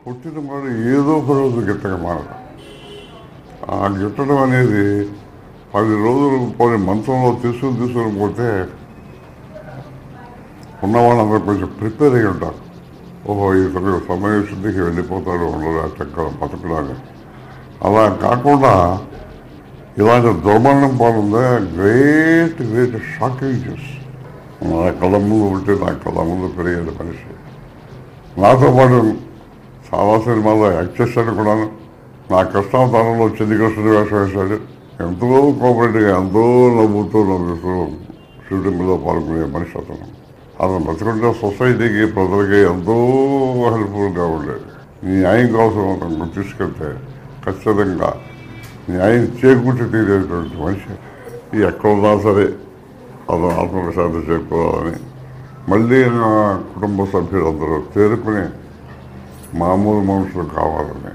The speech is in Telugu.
పుట్టిన వాడు ఏదో ఒక రోజు గిట్టక మారడు. ఆ గిట్టడం అనేది 10 రోజులు పోనీ మంచంలో తీసుకుని పోతే ఉన్నవాళ్ళందరూ కొంచెం ప్రిపేర్ అయ్యి ఉంటారు. ఓహో, ఈ సమయం శుద్ధికి వెళ్ళిపోతాడు ఉండదు చక్కగా బతకడాన్ని. అలా కాకుండా ఇలాంటి దుర్మరణం పాలుందే గ్రేట్ షాకింగ్ న్యూస్. నా కళ్ళ ముందు ఉంటే నా కళ్ళ ముందు పెరిగేది మనిషి. నాతో పాటు చాలా సినిమాల్లో యాక్ట్ చేశాడు కూడాను. నా కష్టావతారంలో చెన్నికృష్ణుడు వేషం వేశాడు. ఎంతో కోఆపరేటివ్గా ఎంతో నవ్వుతూ షూటింగ్ మీద పాల్గొనే మనిషి అతను. బతుకుంటే సొసైటీకి ప్రజలకి ఎంతో హెల్ప్ఫుల్గా ఉండేది. న్యాయం కోసం అతను తీసుకెళ్తే ఖచ్చితంగా న్యాయం చేకూర్చి తీరేటువంటి మనిషి. ఎక్కడున్నా సరే అతను ఆత్మవిశ్రాంతి చేరుకోవాలని, మళ్ళీ నా కుటుంబ సభ్యులందరూ చేరుకుని మామూలు మనుషులు కావాలని